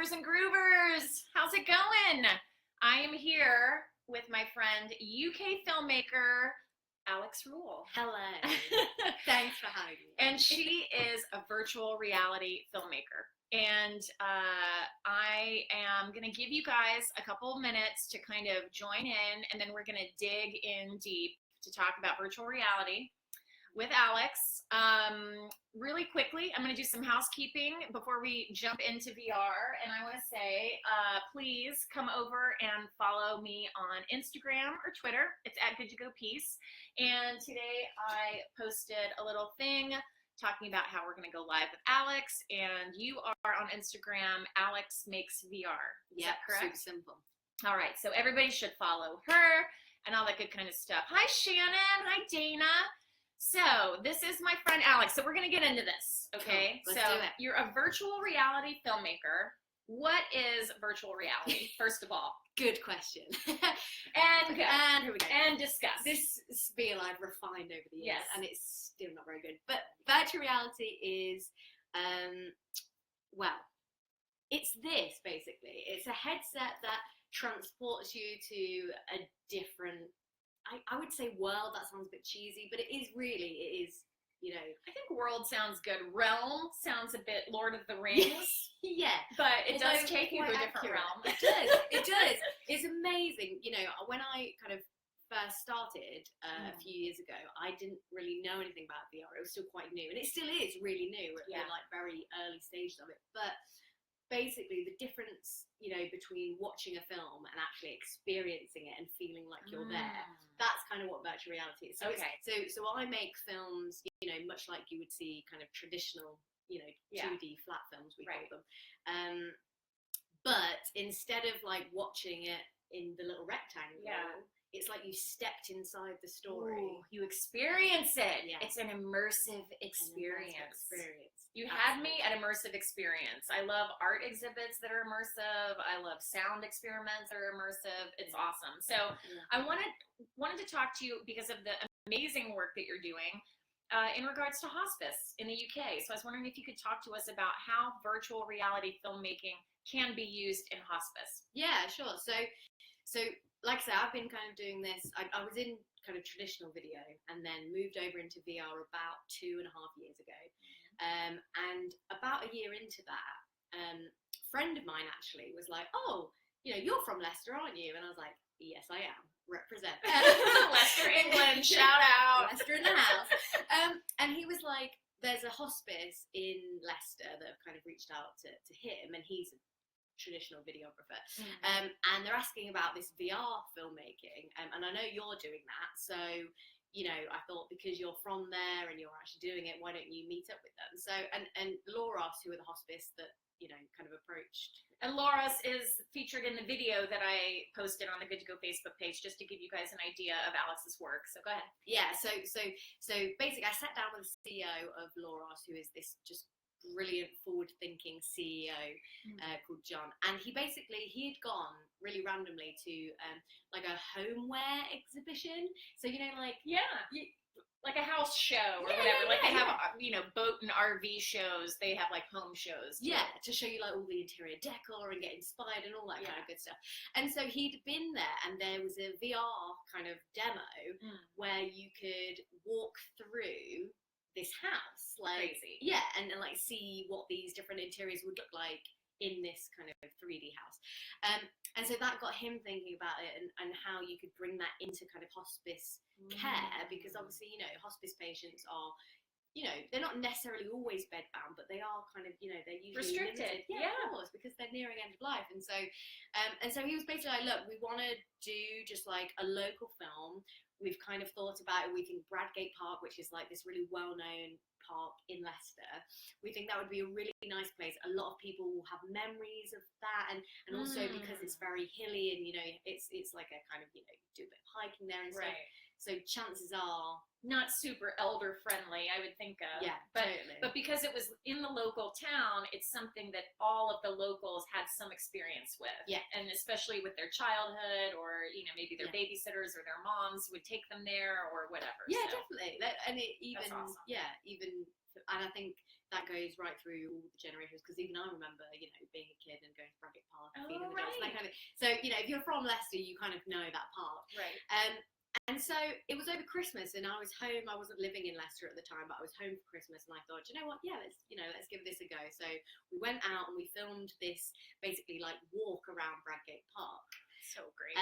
Grievers and Groovers. How's it going? I am here with my friend, UK filmmaker, Alex Ruhl. Hello. Thanks for having me. And she is a virtual reality filmmaker. And I am going to give you guys a couple minutes to kind of join in, and then we're going to dig in deep to talk about virtual reality with Alex. Really quickly, I'm going to do some housekeeping before we jump into VR. And I want to say, please come over and follow me on Instagram or Twitter. It's @GoodToGoPeace. And today I posted a little thing talking about how we're going to go live with Alex. And you are on Instagram, Alex Makes VR. Is that correct? Super simple. All right. So everybody should follow her and all that good kind of stuff. Hi, Shannon. Hi, Dana. So this is my friend Alex. So we're going to get into this, okay? Cool. So Let's do it. You're a virtual reality filmmaker. What is virtual reality, first of all? Good question. And here we go. And discuss. This spiel I've refined over the years, Yes. and it's still not very good. But virtual reality is, well, it's this basically. It's a headset that transports you to a different, I would say world. That sounds a bit cheesy, but it is, you know. I think world sounds good. Realm sounds a bit Lord of the Rings. Yeah. But it does Although take you to a quite different accurate. realm. It does. It does. It's amazing. You know, when I kind of first started a few years ago, I didn't really know anything about VR. It was still quite new, and it still is really new at the like very early stages of it. But basically, the difference, you know, between watching a film and actually experiencing it and feeling like you're there, that's kind of what virtual reality is. So so I make films, you know, much like you would see kind of traditional, you know, 2D flat films, we call them. But instead of like watching it in the little rectangle, it's like you stepped inside the story. Ooh, you experience it. Yeah. It's an immersive experience. You Absolutely. had me at immersive experience. I love art exhibits that are immersive. I love sound experiments that are immersive. It's awesome. So I wanted to talk to you because of the amazing work that you're doing in regards to hospice in the UK. So I was wondering if you could talk to us about how virtual reality filmmaking can be used in hospice. Yeah, sure. So like I said, I've been kind of doing this. I was in kind of traditional video and then moved over into VR about 2.5 years ago. And about a year into that, a friend of mine actually was like, "Oh, you know, you're from Leicester, aren't you?" And I was like, "Yes, I am. Represent." Leicester, England, shout out. Leicester in the house. And he was like, "There's a hospice in Leicester that have kind of reached out to him, and he's a traditional videographer, and they're asking about this VR filmmaking, and I know you're doing that, so you know, I thought because you're from there and you're actually doing it, why don't you meet up with them?" So and Laura, who are the hospice that, you know, kind of approached. And Laura's is featured in the video that I posted on the Good to Go Facebook page, just to give you guys an idea of Alex's work. So go ahead. Yeah, so basically I sat down with the CEO of Laura's, who is this just brilliant forward-thinking CEO called John, and he had gone really randomly to like a homeware exhibition. So you know, like like a house show or whatever. They have you know, boat and RV shows. They have like home shows too. To show you like all the interior decor and get inspired and all that kind of good stuff. And so he'd been there, and there was a VR kind of demo where you could walk through this house, like crazy. And like see what these different interiors would look like in this kind of 3D house, and so that got him thinking about it and how you could bring that into kind of hospice care, because obviously, you know, hospice patients are, you know, they're not necessarily always bedbound, but they are kind of, you know, they're usually restricted, of course, because they're nearing end of life. And so he was basically like, "Look, we want to do just like a local film. We've kind of thought about it. We think Bradgate Park, which is like this really well-known park in Leicester, we think that would be a really nice place. A lot of people will have memories of that, and also because it's very hilly, and you know, it's like a kind of, you know, do a bit of hiking there and stuff. So chances are not super elder friendly, I would think of. Totally. But because it was in the local town, it's something that all of the locals had some experience with. And especially with their childhood, or, you know, maybe their babysitters or their moms would take them there or whatever. Definitely. And it even, awesome. And I think that goes right through all the generations, because even I remember, you know, being a kid and going to exactly. So, you know, if you're from Leicester, you kind of know that part. Right. And so it was over Christmas, and I was home. I wasn't living in Leicester at the time, but I was home for Christmas, and I thought, you know what? Yeah, let's give this a go. So we went out and we filmed this basically like walk around Bradgate Park. So great.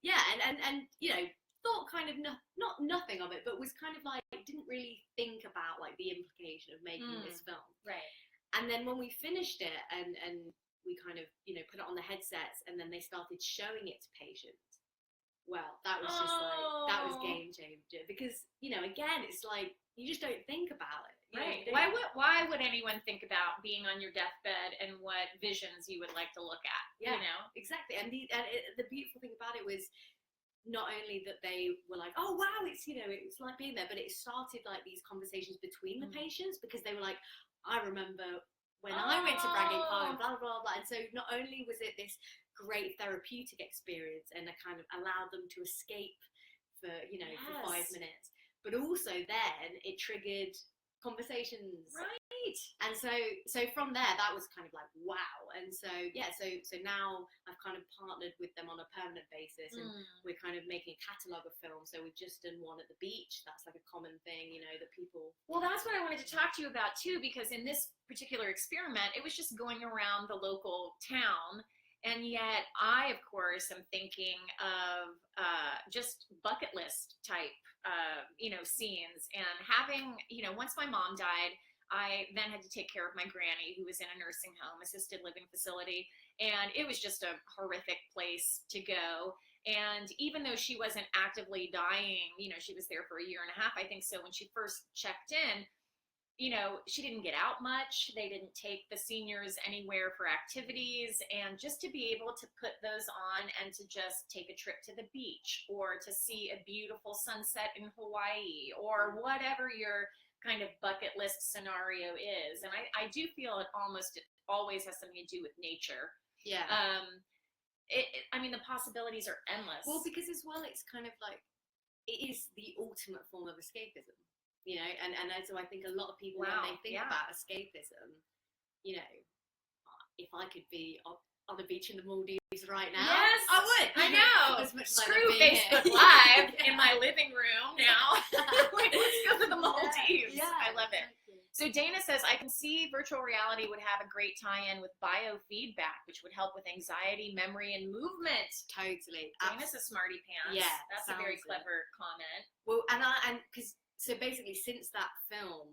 Yeah, and you know, thought kind of not nothing of it, but was kind of like didn't really think about like the implication of making this film. Right. And then when we finished it, and we kind of, you know, put it on the headsets, and then they started showing it to patients. Well, that was just like, that was game changer, because, you know, again, it's like, you just don't think about it. Right. Why would anyone think about being on your deathbed and what visions you would like to look at? Yeah, you know? Exactly. And the beautiful thing about it was not only that they were like, oh, wow, it's, you know, it's like being there, but it started like these conversations between the patients, because they were like, I remember when I went to Bradgate Park, and blah, blah, blah. And so not only was it this great therapeutic experience, and it kind of allowed them to escape for, you know, for 5 minutes, but also then it triggered conversations. Right. And so from there, that was kind of like, wow. And so, yeah, so now I've kind of partnered with them on a permanent basis, and we're kind of making a catalogue of films. So we've just done one at the beach. That's like a common thing, you know, that people... Well, that's what I wanted to talk to you about too, because in this particular experiment, it was just going around the local town. And yet I, of course, am thinking of just bucket list type, you know, scenes. And having, you know, once my mom died, I then had to take care of my granny, who was in a nursing home, assisted living facility. And it was just a horrific place to go. And even though she wasn't actively dying, you know, she was there for 1.5 years, I think. So when she first checked in, you know, she didn't get out much. They didn't take the seniors anywhere for activities. And just to be able to put those on and to just take a trip to the beach, or to see a beautiful sunset in Hawaii, or whatever your kind of bucket list scenario is. And I do feel it almost always has something to do with nature. Yeah. I mean, the possibilities are endless. Well, because as well, it's kind of like, it is the ultimate form of escapism. You know, and so I think a lot of people, when they think about escapism, you know, if I could be on the beach in the Maldives right now, yes, I would. I know. As much Screw as Facebook Live in my living room now. Like, let's go to the Maldives. Yeah, I love it. So Dana says, I can see virtual reality would have a great tie-in with biofeedback, which would help with anxiety, memory, and movement. Totally. Dana's a smarty pants. Yeah, that's a very clever comment. Well, and because so basically, since that film,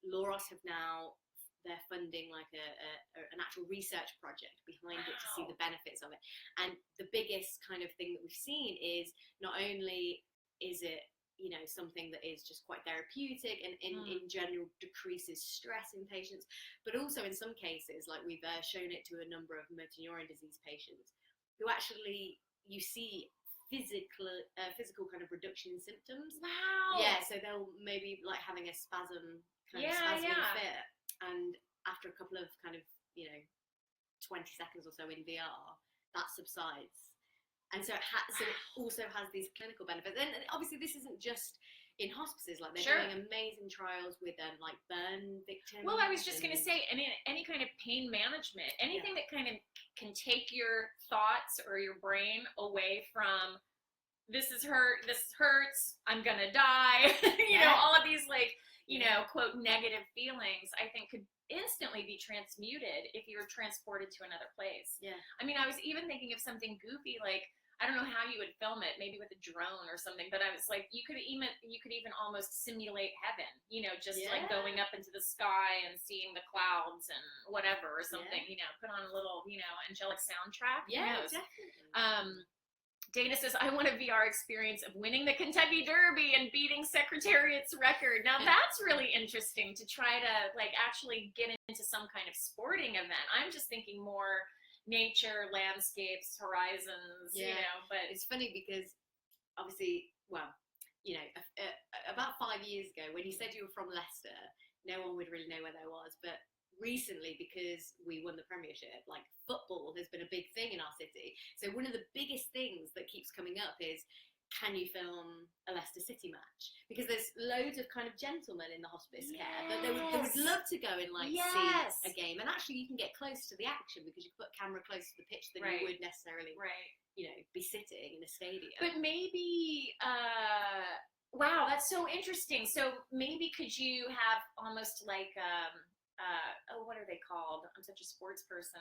Loros have now, they're funding like an actual research project behind it to see the benefits of it. And the biggest kind of thing that we've seen is, not only is it, you know, something that is just quite therapeutic and in general decreases stress in patients, but also in some cases, like we've shown it to a number of motor neuron disease patients, who actually, you see physical kind of reduction in symptoms. Wow. Yeah, so they'll maybe like having a spasm, fit, and after a couple of kind of, you know, 20 seconds or so in VR, that subsides. And so it also has these clinical benefits. And obviously this isn't just in hospices, like they're doing amazing trials with like burn victims. Well, I was just going to say, any kind of pain management, anything that kind of can take your thoughts or your brain away from, this hurts, I'm going to die, you know, all of these like, you know, quote, negative feelings, I think could instantly be transmuted if you were transported to another place. Yeah. I mean, I was even thinking of something goofy, like, I don't know how you would film it, maybe with a drone or something, but I was like, you could even almost simulate heaven, you know, just like going up into the sky and seeing the clouds and whatever or something, you know, put on a little, you know, angelic soundtrack. Yeah, definitely. Dana says, I want a VR experience of winning the Kentucky Derby and beating Secretariat's record. Now that's really interesting, to try to like actually get into some kind of sporting event. I'm just thinking more nature, landscapes, horizons, you know, but it's funny because obviously, well, you know, about 5 years ago, when you said you were from Leicester, no one would really know where there was, but recently, because we won the Premiership, like football has been a big thing in our city. So one of the biggest things that keeps coming up is can you film a Leicester City match? Because there's loads of kind of gentlemen in the hospice care that they would love to go and like see a game. And actually you can get close to the action because you can put camera closer to the pitch than you would necessarily, you know, be sitting in a stadium. But maybe, wow, that's so interesting. So maybe could you have almost like, what are they called? I'm such a sports person.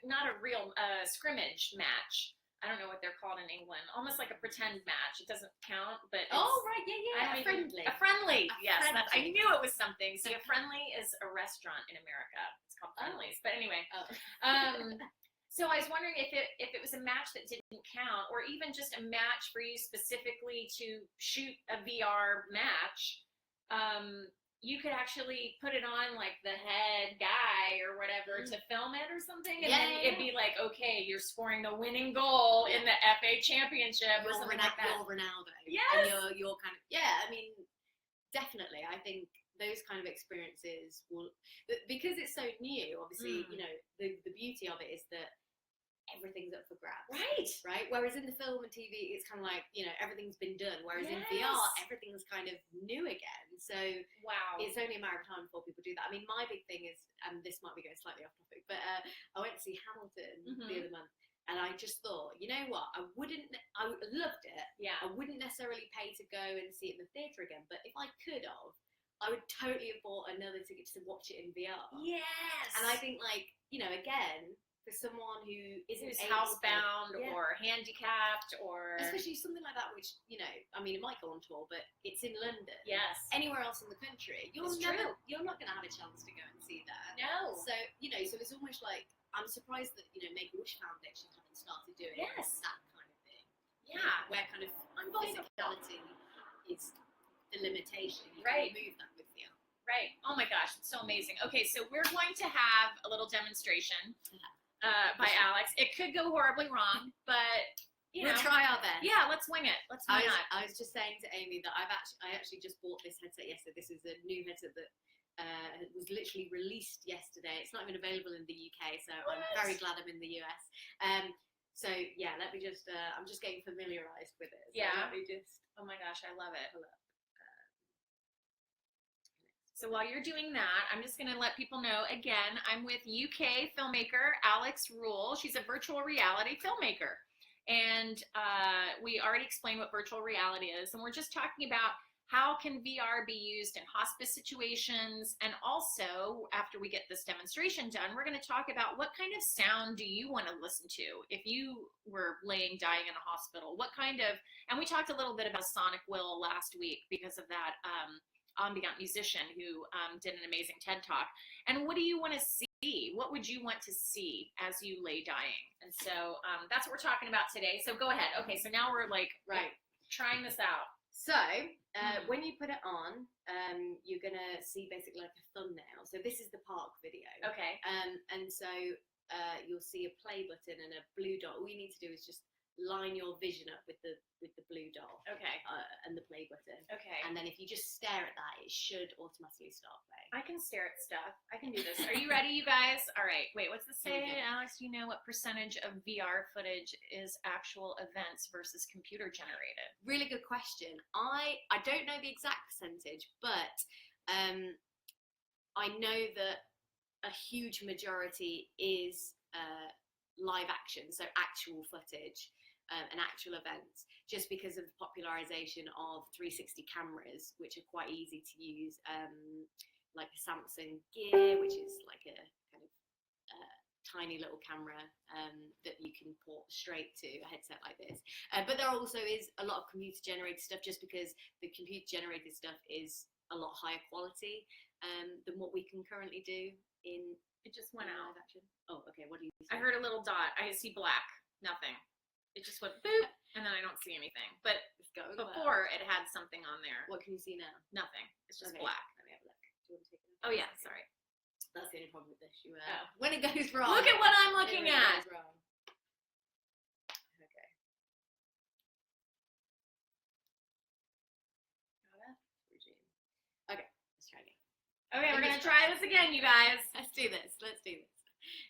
Not a real scrimmage match. I don't know what they're called in England. Almost like a pretend match. It doesn't count, but a friendly. A friendly, yes. I knew it was something. See, a friendly is a restaurant in America. It's called Friendlies. But anyway, so I was wondering if it was a match that didn't count, or even just a match for you specifically to shoot a VR match. You could actually put it on like the head guy or whatever to film it or something, and then it'd be like, okay, you're scoring the winning goal in the FA Championship or something like that. You're Ronaldo. Yes. And you're kind of, I mean, definitely. I think those kind of experiences will, because it's so new, obviously, you know, the beauty of it is that everything's up for grabs. Right? Whereas in the film and TV, it's kind of like, you know, everything's been done. Whereas in VR, everything's kind of new again. So it's only a matter of time before people do that. I mean, my big thing is, and this might be going slightly off topic, but I went to see Hamilton the other month, and I just thought, you know what, I loved it. I wouldn't necessarily pay to go and see it in the theatre again, but if I could have, I would totally have bought another ticket to watch it in VR. Yes. And I think, like, you know, again, for someone who's housebound or handicapped, or especially something like that, which, you know, I mean, it might go on tour, but it's in London. Yes. Anywhere else in the country, you're not going to have a chance to go and see that. No. So, you know, so it's almost like, I'm surprised that, you know, Make-A-Wish Foundation haven't started doing that kind of thing. Yeah. Where kind of physicality is the limitation. You can remove that with VR. Right. Oh my gosh, it's so amazing. Okay, so we're going to have a little demonstration. By Alex. It could go horribly wrong, but we'll try our best. Yeah, let's wing it. I was just saying to Amy that I actually just bought this headset yesterday. This is a new headset that was literally released yesterday. It's not even available in the UK, so I'm very glad I'm in the US. So yeah, let me just. I'm just getting familiarized with it. So let me just. Oh my gosh, I love it. So while you're doing that, I'm just going to let people know, again, I'm with UK filmmaker Alex Ruhl. She's a virtual reality filmmaker. And we already explained what virtual reality is. And we're just talking about how can VR be used in hospice situations. And also, after we get this demonstration done, we're going to talk about what kind of sound do you want to listen to if you were dying in a hospital. What kind of, and we talked a little bit about Sonic Will last week because of that ambient musician who did an amazing TED Talk. And what do you want to see? What would you want to see as you lay dying? And so that's what we're talking about today. So go ahead. Okay, so now we're like trying this out. So when you put it on, you're gonna see basically like a thumbnail. So this is the park video. Okay. And so you'll see a play button and a blue dot. All you need to do is just line your vision up with the blue dot. Okay. And the play button. Okay. And then if you just stare at that, it should automatically start playing. I can stare at stuff. I can do this. Are you ready, you guys? All right. Wait, what's this say? Alex, do you know what percentage of VR footage is actual events versus computer generated? Really good question. I don't know the exact percentage, but I know that a huge majority is live action, so actual footage. And actual events, just because of the popularization of 360 cameras, which are quite easy to use, like a Samsung Gear, which is like a kind of tiny little camera that you can port straight to a headset like this. But there also is a lot of computer generated stuff, just because the computer generated stuff is a lot higher quality than what we can currently do in. It just went out. Action. Oh, okay. What do you see? I heard a little dot. I see black. Nothing. It just went boop, and then I don't see anything. But before, it had something on there. What can you see now? Nothing. It's just black. Let me have a look. Do you want to take it? Oh, yeah. Sorry. That's the only problem with this. When it goes wrong. Look at what I'm looking at. It goes wrong. Okay. Got it? Regime. Okay. Let's try again. Okay, we're going to try this again, you guys. Let's do this.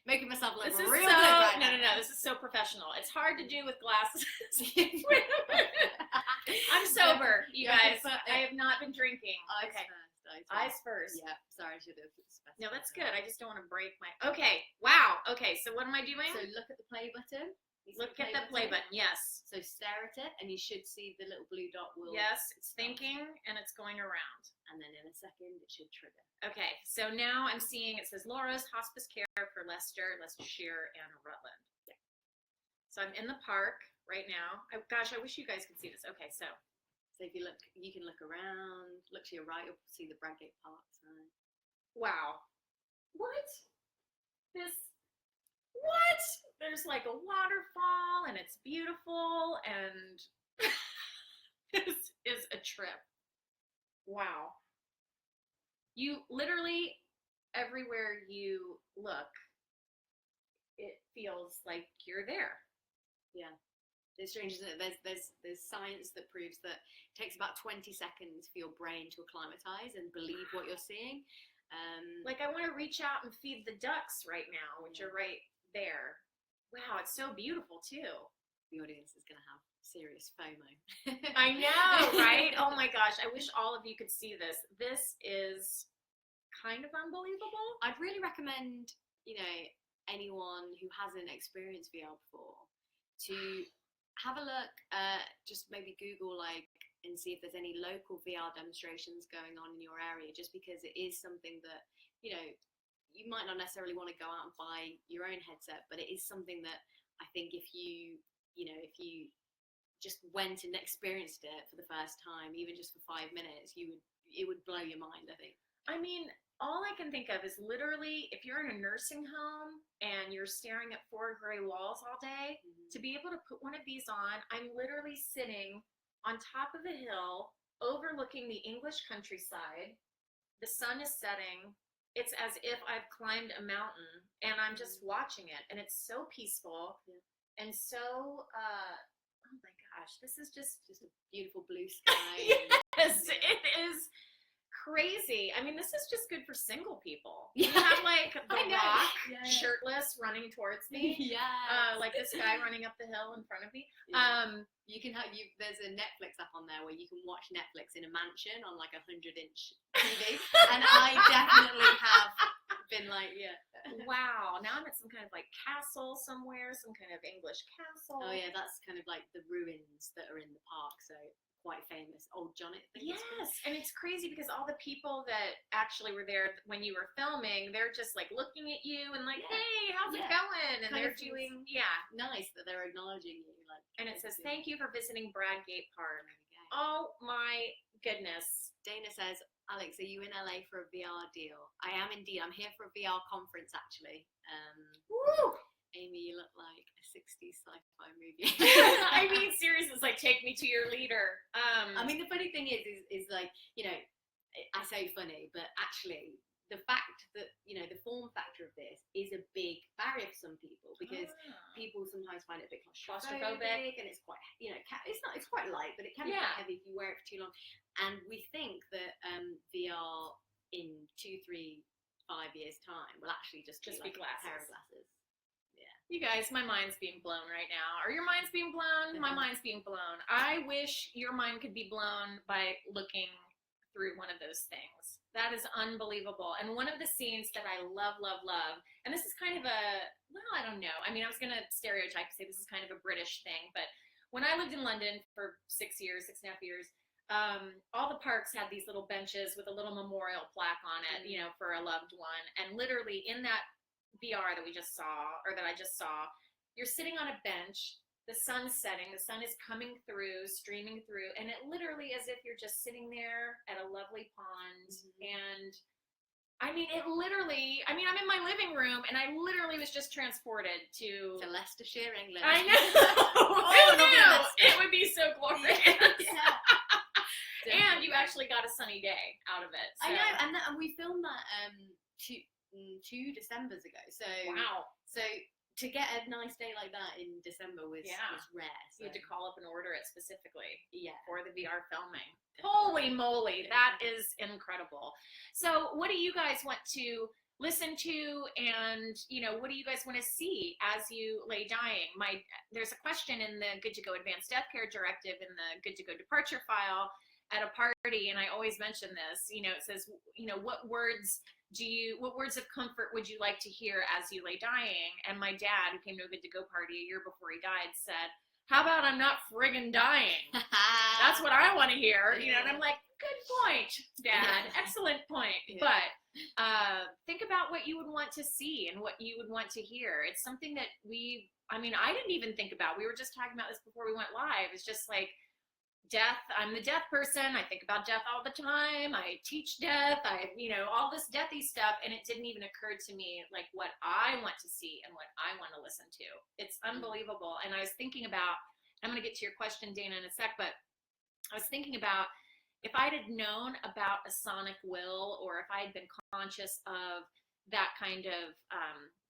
Making myself look this is real so good right No. This is so professional. It's hard to do with glasses. I'm sober, you guys. I have not been drinking. Okay. Eyes first. Yeah, sorry, I should have specified. No, that's good. I just don't want to break my... Okay, wow. Okay, so what am I doing? So look at the play button. Look at the play button, yes. So stare at it, and you should see the little blue dot will... Yes, it's thinking, and it's going around. And then in a second, it should trigger. Okay, so now I'm seeing, it says Laura's Hospice Care for Leicestershire, and Rutland. Yeah. So I'm in the park right now. Gosh, I wish you guys could see this. Okay, so if you look, you can look around, look to your right, you'll see the Bradgate Park sign. Wow. What? What? There's like a waterfall, and it's beautiful, and this is a trip. Wow. You literally, everywhere you look, it feels like you're there. Yeah. It's strange, isn't it? There's science that proves that it takes about 20 seconds for your brain to acclimatize and believe what you're seeing. Like I want to reach out and feed the ducks right now, which are right there. Wow, it's so beautiful too. The audience is going to have serious FOMO. I know, right? Oh my gosh, I wish all of you could see this. This is kind of unbelievable. I'd really recommend, anyone who hasn't experienced VR before to have a look, just maybe Google and see if there's any local VR demonstrations going on in your area, just because it is something that, you might not necessarily want to go out and buy your own headset, but it is something that I think if you just went and experienced it for the first time, even just for 5 minutes, it would blow your mind, I think. I mean, all I can think of is literally if you're in a nursing home and you're staring at 4 gray walls all day, to be able to put one of these on, I'm literally sitting on top of a hill overlooking the English countryside. The sun is setting. It's as if I've climbed a mountain and I'm just watching it, and it's so peaceful and so oh my gosh, this is just a beautiful blue sky. Yes, it is crazy. I mean, this is just good for single people. You have The Rock shirtless running towards me. Like this guy running up the hill in front of me. You can there's a Netflix app on there where you can watch Netflix in a mansion on 100-inch TV, and I definitely have been wow, now I'm at some kind of castle somewhere, some kind of English castle. Oh yeah, that's kind of the ruins that are in the park, so quite famous. Old John, I think. Yes, and it's crazy because all the people that actually were there when you were filming, they're just looking at you and hey, how's it going? And they're doing nice that they're acknowledging you. And it says, thank you for visiting Bradgate Park. Oh my goodness. Dana says, Alex, are you in LA for a VR deal? I am indeed. I'm here for a VR conference actually. Woo! Amy, you look like a 60s sci-fi movie. I mean, seriously, it's take me to your leader. I mean, the funny thing is I say funny, but actually the fact that, the form factor of this is a big barrier for some people, because people sometimes find it a bit claustrophobic, and it's quite, it's quite light, but it can be quite heavy if you wear it for too long. And we think that VR in 2, 3, 5 years time will actually just be glasses. A pair of glasses. You guys, my mind's being blown right now. Are your minds being blown? My mind's being blown. I wish your mind could be blown by looking through one of those things. That is unbelievable. And one of the scenes that I love, and this is kind of I don't know. I mean, I was going to stereotype and say this is kind of a British thing, but when I lived in London for 6 years, 6.5 years, all the parks had these little benches with a little memorial plaque on it, for a loved one. And literally in that VR that we just saw, or that I just saw, you're sitting on a bench, the sun's setting, the sun is coming through, streaming through, and it literally as if you're just sitting there at a lovely pond. And I mean, I'm in my living room, and I literally was just transported to Leicestershire, England. I know. Who knew? It would be so glorious. And you actually got a sunny day out of it. So. I know, and we filmed that 2 Decembers ago. So wow. So to get a nice day like that in December was rare. So. You had to call up and order it specifically for the VR filming. Definitely. Holy moly, that is incredible. So what do you guys want to listen to, and what do you guys want to see as you lay dying? There's a question in the Good to Go Advanced Death Care Directive in the Good to Go Departure file at a party, and I always mention this. It says, what words of comfort would you like to hear as you lay dying? And my dad, who came to a Good to Go party a year before he died, said, how about I'm not friggin' dying? That's what I want to hear. And I'm like, good point, Dad. Excellent point. Yeah. But think about what you would want to see and what you would want to hear. It's something that I didn't even think about. We were just talking about this before we went live. It's just like, death. I'm the death person. I think about death all the time. I teach death. All this deathy stuff. And it didn't even occur to me, like, what I want to see and what I want to listen to. It's unbelievable. And I was thinking about, I'm going to get to your question, Dana, in a sec, but I was thinking about if I had known about a sonic will, or if I had been conscious of that kind of,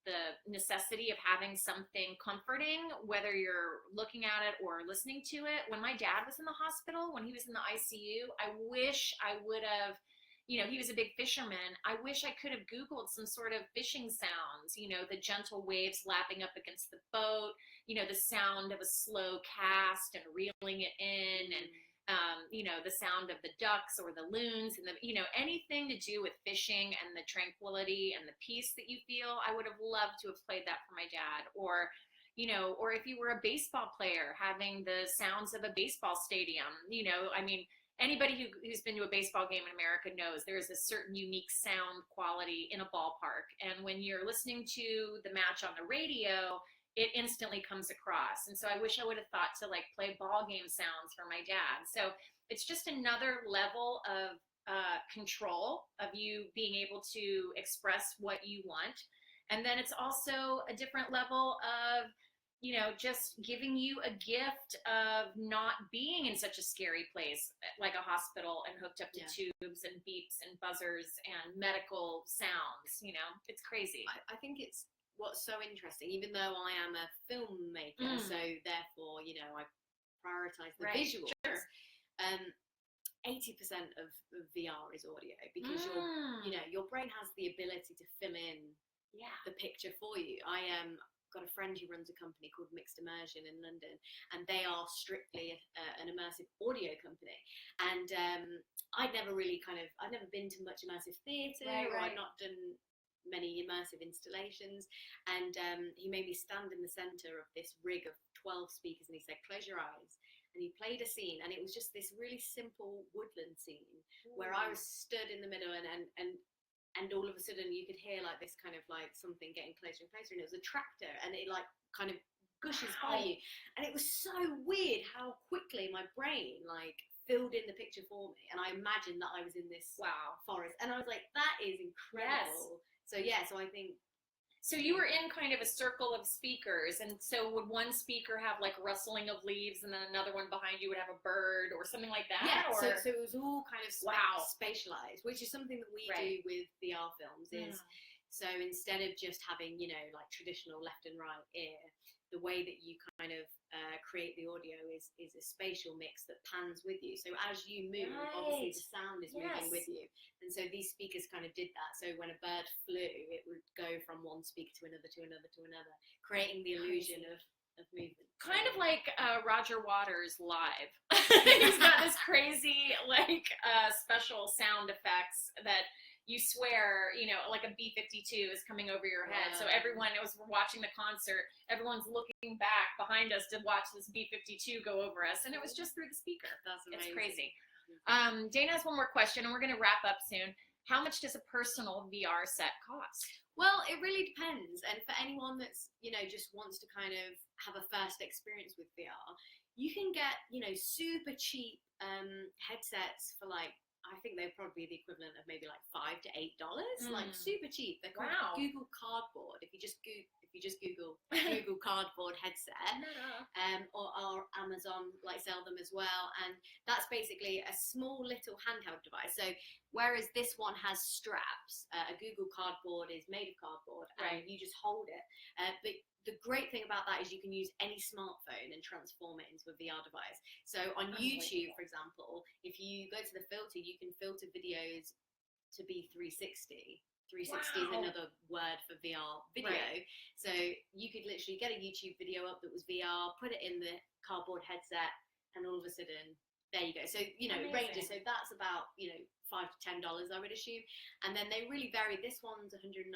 the necessity of having something comforting, whether you're looking at it or listening to it. When my dad was in the hospital, when he was in the ICU, I wish I would have, he was a big fisherman. I wish I could have Googled some sort of fishing sounds, the gentle waves lapping up against the boat, the sound of a slow cast and reeling it in, and the sound of the ducks or the loons, and anything to do with fishing and the tranquility and the peace that you feel. I would have loved to have played that for my dad. Or if you were a baseball player, having the sounds of a baseball stadium. Anybody who's been to a baseball game in America knows there is a certain unique sound quality in a ballpark. And when you're listening to the match on the radio, it instantly comes across. And so I wish I would have thought to play ball game sounds for my dad. So it's just another level of control of you being able to express what you want. And then it's also a different level of, just giving you a gift of not being in such a scary place like a hospital and hooked up to tubes and beeps and buzzers and medical sounds. It's crazy. I think it's what's so interesting, even though I am a filmmaker, so therefore, I prioritize the visuals. Sure. 80% of VR is audio, because your brain has the ability to fill in the picture for you. I got a friend who runs a company called Mixed Immersion in London, and they are strictly an immersive audio company. And I'd never been to much immersive theatre, or I'd not done many immersive installations, and he made me stand in the center of this rig of 12 speakers, and he said, close your eyes, and he played a scene, and it was just this really simple woodland scene where I was stood in the middle, and all of a sudden you could hear this kind of something getting closer and closer, and it was a tractor, and it kind of gushes by you, and it was so weird how quickly my brain filled in the picture for me, and I imagined that I was in this forest, and I was like, that is incredible. So so I think. So you were in kind of a circle of speakers, and so would one speaker have rustling of leaves, and then another one behind you would have a bird or something like that? Yeah, so it was all kind of spatialized, which is something that we do with VR films. So instead of just having, traditional left and right ear, the way that you kind of create the audio is a spatial mix that pans with you. So as you move, obviously the sound is moving with you. And so these speakers kind of did that. So when a bird flew, it would go from one speaker to another, to another, to another, creating the illusion of movement. Kind of like Roger Waters live. He's got this crazy, special sound effects that you swear, like a B-52 is coming over your head. So everyone, as we're watching the concert, everyone's looking back behind us to watch this B-52 go over us. And it was just through the speaker. That's amazing. It's crazy. Dana has one more question, and we're going to wrap up soon. How much does a personal VR set cost? Well, it really depends. And for anyone that's, just wants to kind of have a first experience with VR, you can get, super cheap headsets for I think they're probably the equivalent of maybe $5 to $8, super cheap. They're called Google Cardboard. If you just Google Google Cardboard headset, or Amazon sell them as well, and that's basically a small little handheld device. So whereas this one has straps, a Google Cardboard is made of cardboard, and you just hold it. But the great thing about that is you can use any smartphone and transform it into a VR device. So on YouTube, for example, if you go to the filter, you can filter videos to be 360. 360 is Wow. another word for VR video. Right. So you could literally get a YouTube video up that was VR, put it in the cardboard headset, and all of a sudden, there you go. So, you know, it ranges. So that's about, you know, $5 to $10, I would assume. And then they really vary. This one's $199,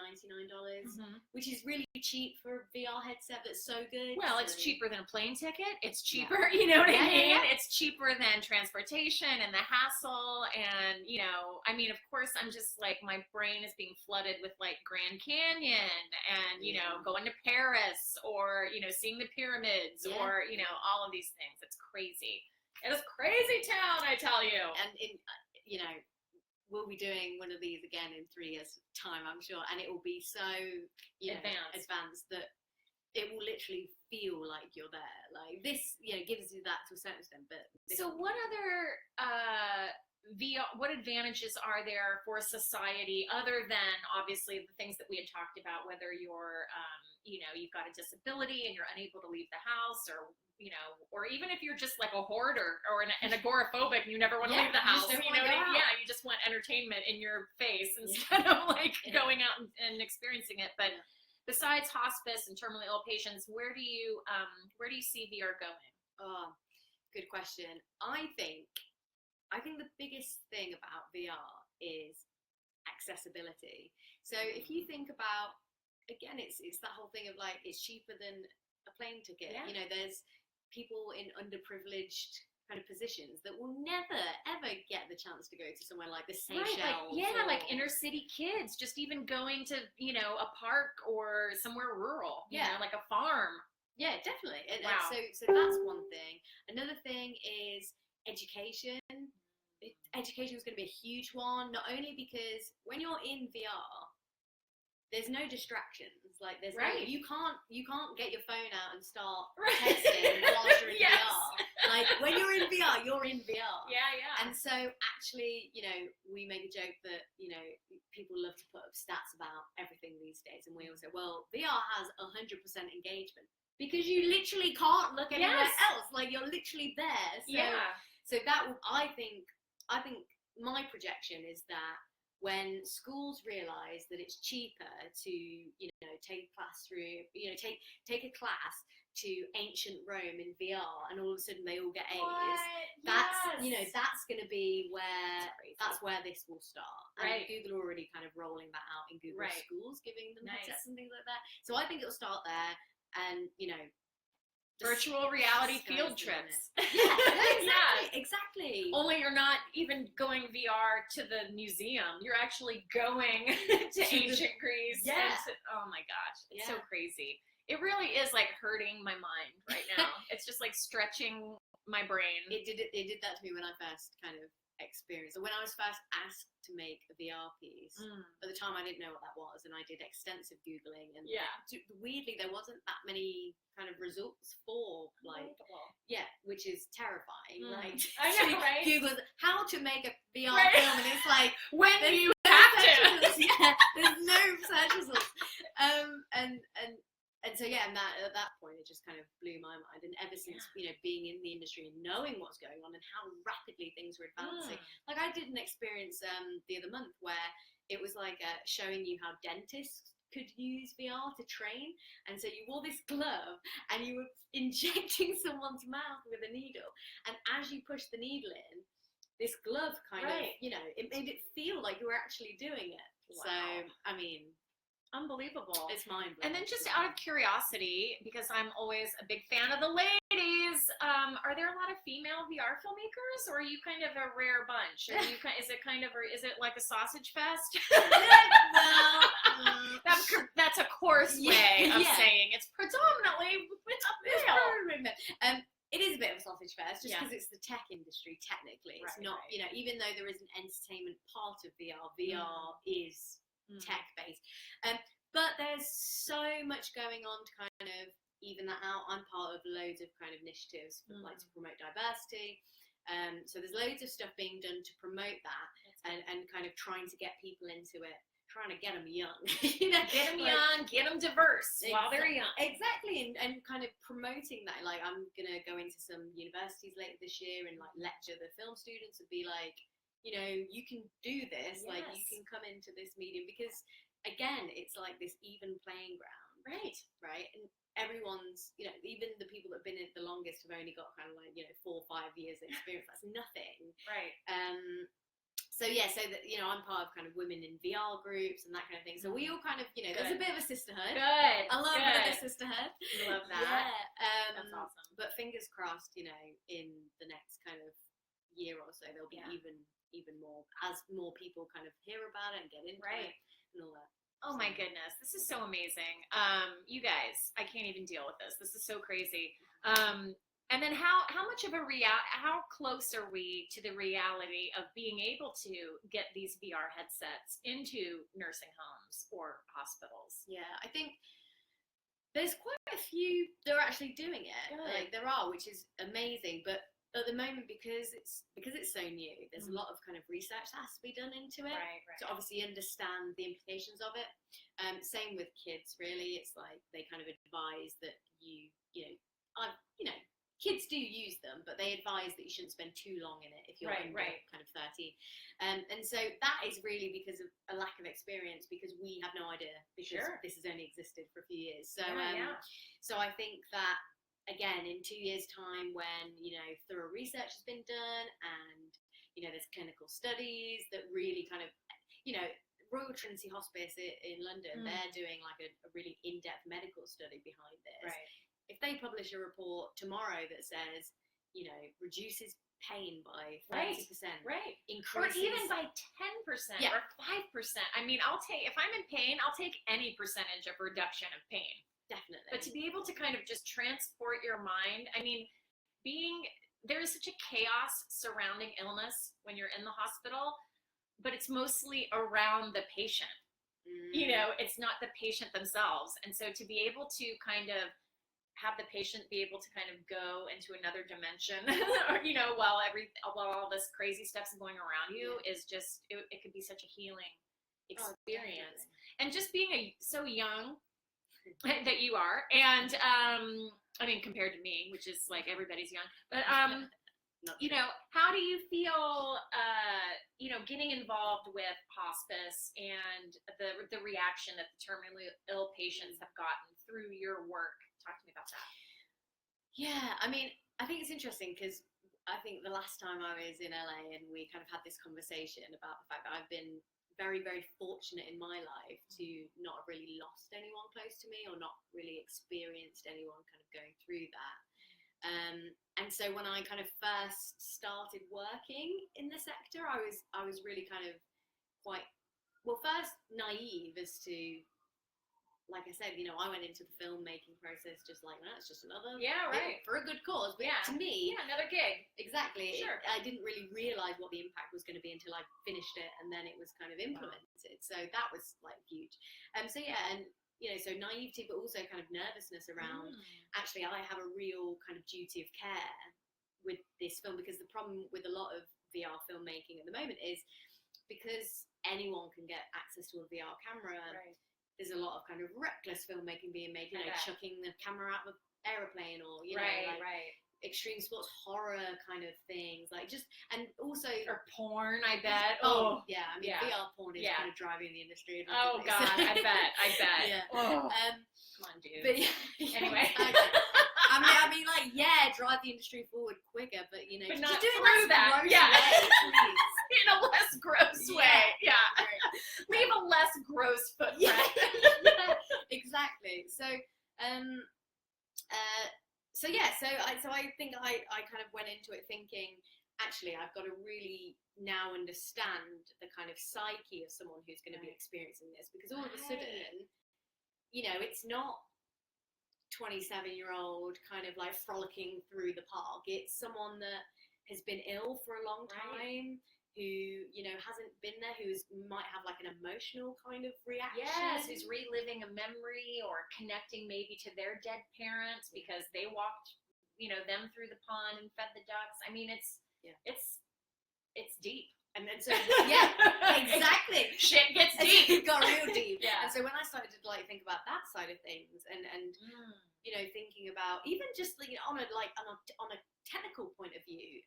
which is really cheap for a VR headset that's so good. Well, it's So- cheaper than a plane ticket. It's cheaper, you know what I mean? It's cheaper than transportation and the hassle. And, you know, I mean, of course, I'm just like, my brain is being flooded with like Grand Canyon and, you know, going to Paris or, you know, seeing the pyramids or, you know, all of these things. It's crazy. It is crazy town, I tell you. And, you know, we'll be doing one of these again in 3 years' time, I'm sure, and it will be so advanced that it will literally feel like you're there. Like this, you know, gives you that to a certain extent. But so, what other VR? What advantages are there for society other than obviously the things that we had talked about? Whether you're, you know, you've got a disability and you're unable to leave the house, or you know, or even if you're just like a hoarder or an agoraphobic and you never want to leave the house, you know, you just want entertainment in your face instead of like going out and experiencing it. But besides hospice and terminally ill patients, where do you see VR going? Oh, good question. I think the biggest thing about VR is accessibility. So if you think about, again, it's that whole thing of like, it's cheaper than a plane ticket. You know, there's people in underprivileged kind of positions that will never ever get the chance to go to somewhere like the Seychelles. Like inner city kids just even going to, you know, a park or somewhere rural, you know, like a farm. Yeah, definitely. And so that's one thing. Another thing is education. Education is going to be a huge one, not only because when you're in VR, there's no distractions. Like there's no, you can't get your phone out and start texting whilst you're in VR. Like when you're in VR, you're in VR. And so actually, you know, we make a joke that, you know, people love to put up stats about everything these days, and we all say, well, VR has 100% engagement because you literally can't look anywhere else. Like you're literally there. So that I think my projection is that when schools realise that it's cheaper to, you know, take a class through, you know, take a class to ancient Rome in VR, and all of a sudden they all get A's. That's you know, that's going to be that's where this will start. And Google are already kind of rolling that out in Google schools, giving them headsets and things like that. So I think it'll start there, and you know. Virtual reality field trips. Exactly. Only you're not even going VR to the museum. You're actually going to ancient Greece. Oh my gosh, it's so crazy. It really is like hurting my mind right now. It's just like stretching my brain. It did that to me when I first kind of experienced, or when I was first asked to make a VR piece. At the time I didn't know what that was, and I did extensive Googling, and weirdly there wasn't that many kind of results for like which is terrifying. Like I know, right? Google how to make a VR film, and it's like when do you have to? There's no search results. And so and at that point it just kind of blew my mind. And ever since you know, being in the industry and knowing what's going on and how rapidly things were advancing, like I did an experience the other month where it was like showing you how dentists could use VR to train. And so you wore this glove and you were injecting someone's mouth with a needle, and as you pushed the needle in, this glove kind of, you know, it made it feel like you were actually doing it. So I mean, unbelievable. It's mind-blowing. And then just out of curiosity, because I'm always a big fan of the ladies, are there a lot of female VR filmmakers, or are you kind of a rare bunch? Are you is it like a sausage fest? That's a coarse way of saying it's predominantly male. It is a bit of a sausage fest, just because it's the tech industry. Technically, it's not. You know, even though there is an entertainment part of VR, VR is tech based, but there's so much going on to kind of even that out. I'm part of loads of kind of initiatives for, like, to promote diversity, so there's loads of stuff being done to promote that, and kind of trying to get people into it, trying to get them young. You know, get them young, get them diverse while they're young. Exactly, and kind of promoting that. Like, I'm gonna go into some universities later this year and like lecture the film students and be like, you know, you can do this, like you Yes. can come into this medium, because again, it's like this even playing ground, right? And everyone's, you know, even the people that have been in it the longest have only got kind of like, you know, 4 or 5 years experience. That's nothing. Right. So yeah, so that, you know, I'm part of kind of women in VR groups and that kind of thing. So we all kind of, you know, there's a bit of a sisterhood. Good. I love a bit of a sisterhood. Love that. Yeah. That's awesome. But fingers crossed, you know, in the next kind of year or so, there'll be even more, as more people kind of hear about it and get into it and all that. Oh my goodness, this is so amazing. You guys, I can't even deal with this. This is so crazy. And then how much of how close are we to the reality of being able to get these VR headsets into nursing homes or hospitals? Yeah, I think there's quite a few that are actually doing it. Good. Like there are, which is amazing. But at the moment, because it's so new, there's a lot of kind of research that has to be done into it to obviously understand the implications of it. Same with kids, really. It's like they kind of advise that you know, kids do use them, but they advise that you shouldn't spend too long in it if you're under kind of 13. And so that is really because of a lack of experience, because we have no idea, because this has only existed for a few years. So so I think that, again, in 2 years' time, when, you know, thorough research has been done and, you know, there's clinical studies that really kind of, you know, Royal Trinity Hospice in London, they're doing like a really in-depth medical study behind this. If they publish a report tomorrow that says, you know, reduces pain by 30%, increases, or even by 10% or 5%. I mean, if I'm in pain, I'll take any percentage of reduction of pain. Definitely. But to be able to kind of just transport your mind, I mean, there is such a chaos surrounding illness when you're in the hospital, but it's mostly around the patient. You know, it's not the patient themselves. And so to be able to kind of have the patient be able to kind of go into another dimension, or, you know, while all this crazy stuff's going around you is just, it could be such a healing experience. And just being so young that you are, and I mean, compared to me, which is like everybody's young, but you know, how do you feel, you know, getting involved with hospice and the reaction that the terminally ill patients have gotten through your work? Talk to me about that. Yeah, I mean, I think it's interesting because I think the last time I was in LA and we kind of had this conversation about the fact that I've been very, very fortunate in my life to not have really lost anyone close to me, or not really experienced anyone kind of going through that. And so when I kind of first started working in the sector, I was really kind of quite, well, first naive as to, like I said, you know, I went into the filmmaking process just like, no, it's just another for a good cause. But to me, another gig. Exactly. I didn't really realize what the impact was going to be until I finished it, and then it was kind of implemented. So that was like huge. So yeah, and you know, so naivety, but also kind of nervousness around. Actually, I have a real kind of duty of care with this film, because the problem with a lot of VR filmmaking at the moment is because anyone can get access to a VR camera. There's a lot of kind of reckless filmmaking being made, you know, chucking the camera out of an aeroplane, or, you know, extreme sports horror kind of things, like just, and also, or porn, I bet. Yeah, I mean, VR porn is kind of driving the industry. Oh God, I bet. Yeah. Come on, dude. But yeah, anyway. I mean, like, drive the industry forward quicker, but you know, but just not do it through that. Way, please. In a less gross way. Leave a less gross footprint. Exactly. So I think I kind of went into it thinking, actually, I've got to really now understand the kind of psyche of someone who's going to be experiencing this, because all of a sudden, you know, it's not 27-year-old kind of like frolicking through the park. It's someone that has been ill for a long time, who, you know, hasn't been there, might have like an emotional kind of reaction. Yes, who's reliving a memory or connecting maybe to their dead parents because they walked, you know, them through the pond and fed the ducks. I mean, it's deep. And then so exactly, shit gets deep. It got real deep. And so when I started to like think about that side of things, and you know, thinking about even just on a technical point of view,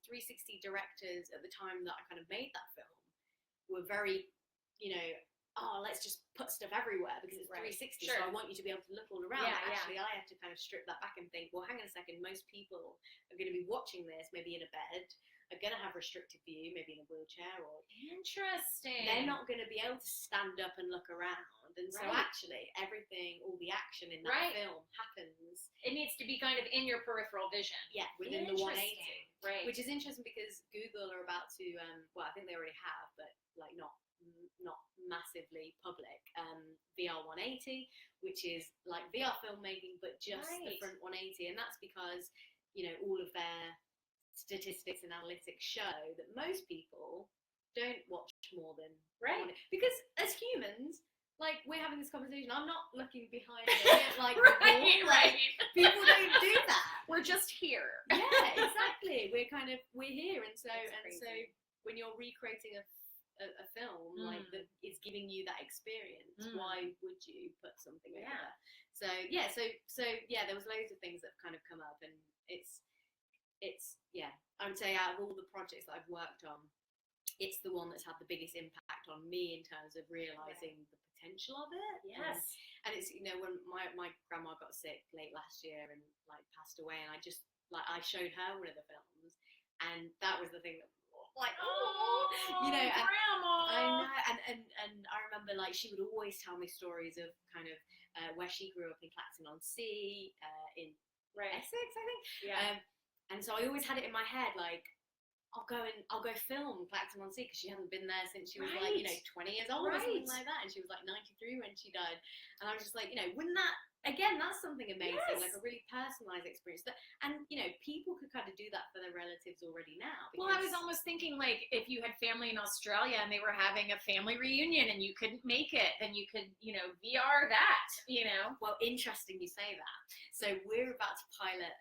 360 directors at the time that I kind of made that film were very, let's just put stuff everywhere because it's 360. Sure. So I want you to be able to look all around. Yeah, actually, I have to kind of strip that back and think, well, hang on a second. Most people are going to be watching this, maybe in a bed, are going to have restricted view, maybe in a wheelchair or. Interesting. They're not going to be able to stand up and look around. And so actually, everything, all the action in that film happens. It needs to be kind of in your peripheral vision. Yeah, within the 180. Right. Which is interesting because Google are about to, I think they already have, but like not massively public, VR 180, which is like VR filmmaking, but just the front 180. And that's because, all of their statistics and analytics show that most people don't watch more than one. Because as humans, like, we're having this conversation, I'm not looking behind it, like, people don't do that. We're just here. Yeah, exactly. We're here, and so when you're recreating a film like that is giving you that experience, why would you put something over there? So there was loads of things that have kind of come up, and it's I would say out of all the projects that I've worked on, it's the one that's had the biggest impact on me in terms of realizing the potential of it. Yes. And it's when my grandma got sick late last year and like passed away, and I just I showed her one of the films, and that was the thing that grandma. I know, and I remember like she would always tell me stories of kind of where she grew up in Clacton-on-Sea, in Essex, I think. Yeah. And so I always had it in my head like, I'll go film Clacton-on-Sea, because she hadn't been there since she was 20 years old or something like that, and she was like 93 when she died. And I was just like, wouldn't that, again, that's something amazing, like a really personalized experience. And people could kind of do that for their relatives already now. Well, I was almost thinking like if you had family in Australia and they were having a family reunion and you couldn't make it, then you could VR that. Well, interesting you say that. So we're about to pilot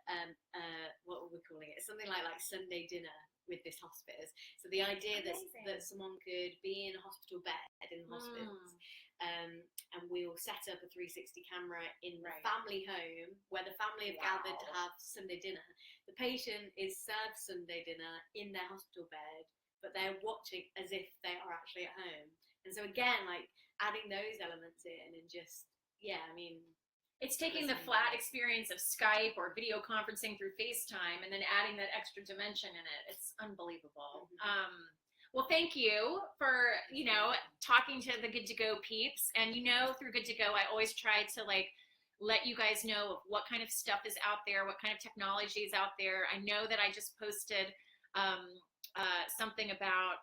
what are we calling it? Something like Sunday dinner with this hospice. So the idea that someone could be in a hospital bed in the hospice, and we'll set up a 360 camera in the family home where the family have gathered to have Sunday dinner. The patient is served Sunday dinner in their hospital bed, but they're watching as if they are actually at home. And so again, like adding those elements in, and just it's taking the flat experience of Skype or video conferencing through FaceTime and then adding that extra dimension in it. It's unbelievable. Well, thank you for, talking to the Good to Go peeps. And, through Good to Go, I always try to let you guys know of what kind of stuff is out there, what kind of technology is out there. I know that I just posted something about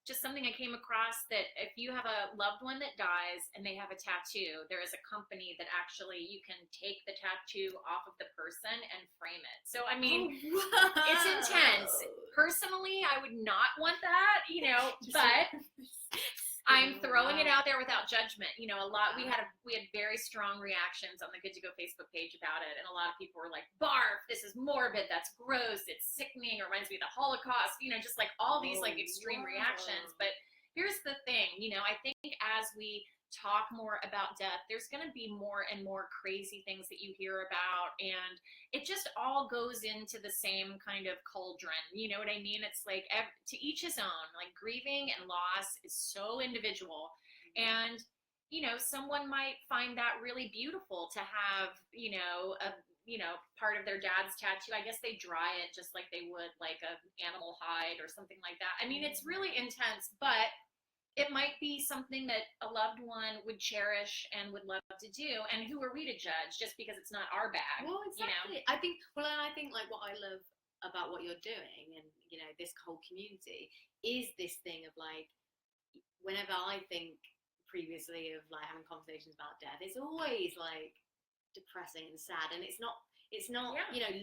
just something I came across, that if you have a loved one that dies and they have a tattoo, there is a company that actually you can take the tattoo off of the person and frame it. So, it's intense. Personally, I would not want that, but I'm throwing it out there without judgment. We had very strong reactions on the Good to Go Facebook page about it, and a lot of people were like, "Barf! This is morbid. That's gross. It's sickening. It reminds me of the Holocaust." Just like all these extreme reactions. But here's the thing. I think as we talk more about death, there's going to be more and more crazy things that you hear about, and it just all goes into the same kind of cauldron. You know what I mean? It's like to each his own. Like, grieving and loss is so individual, and someone might find that really beautiful to have part of their dad's tattoo. I guess they dry it just like they would like an animal hide or something like that. It's really intense, but it might be something that a loved one would cherish and would love to do. And who are we to judge just because it's not our bag? Well, exactly. I think like what I love about what you're doing, and this whole community, is this thing of like, whenever I think previously of like having conversations about death, it's always like depressing and sad, and it's not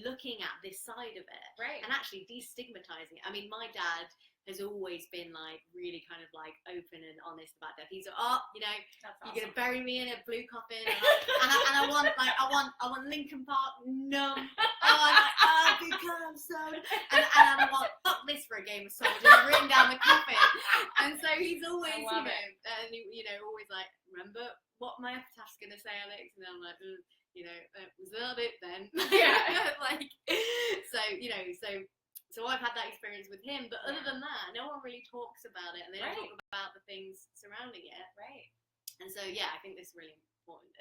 looking at this side of it, and actually destigmatizing it. My dad has always been like really kind of like open and honest about death. He's like, you're gonna bury me in a blue coffin, and I want Linkin Park numb. Because I'm so, and I want fuck this for a game of soldiers written down the coffin. And so he's always, always like, remember what my epitaph's gonna say, Alex? And I'm like, you know, it was a little bit then. Yeah. Like, so, you know, so I've had that experience with him, but other than that, no one really talks about it, and they don't talk about the things surrounding it. Right. And so, yeah, I think this is really important.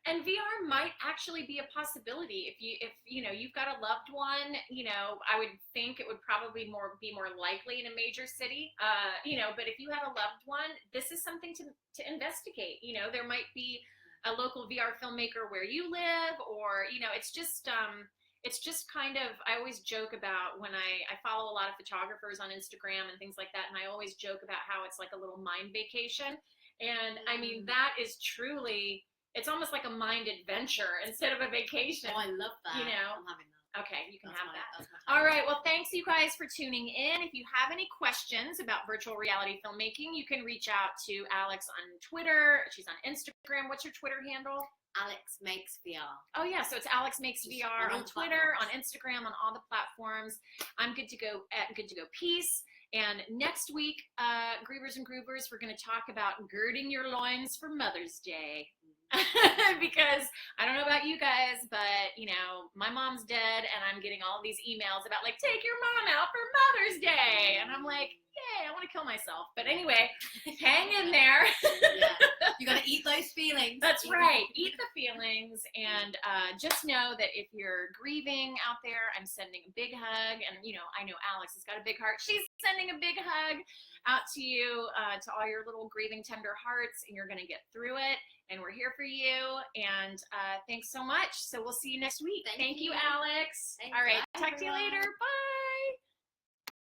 And VR might actually be a possibility if you know you've got a loved one. You know, I would think it would probably be more likely in a major city. You know, but if you had a loved one, this is something to investigate. You know, there might be a local VR filmmaker where you live, or you know, it's just kind of, I always joke about when I follow a lot of photographers on Instagram and things like that, and I always joke about how it's like a little mind vacation. And I mean, that is truly, it's almost like a mind adventure instead of a vacation. Oh, I love that. You know? I'm having that. Okay, you can have that. That's All right, well, thanks you guys for tuning in. If you have any questions about virtual reality filmmaking, you can reach out to Alex on Twitter. She's on Instagram. What's your Twitter handle? Alex Makes VR. Oh yeah, so it's Alex Makes VR on Twitter, on Instagram, on all the platforms. I'm good to go at Good to Go Peace. And next week, Grievers and Groovers, we're going to talk about girding your loins for Mother's Day. Because I don't know about you guys, but you know, my mom's dead and I'm getting all these emails about like, take your mom out for Mother's Day, and I'm like, yay, I want to kill myself. But anyway, hang in there. Yeah. You gotta eat those feelings. That's right, eat the feelings. And just know that if you're grieving out there, I'm sending a big hug. And you know, I know Alex has got a big heart. She's sending a big hug out to you, to all your little grieving tender hearts, and you're gonna get through it. And we're here for you. And thanks so much. So we'll see you next week. Thank you, Alex. Thanks. All right. Bye, Talk to you later. Bye.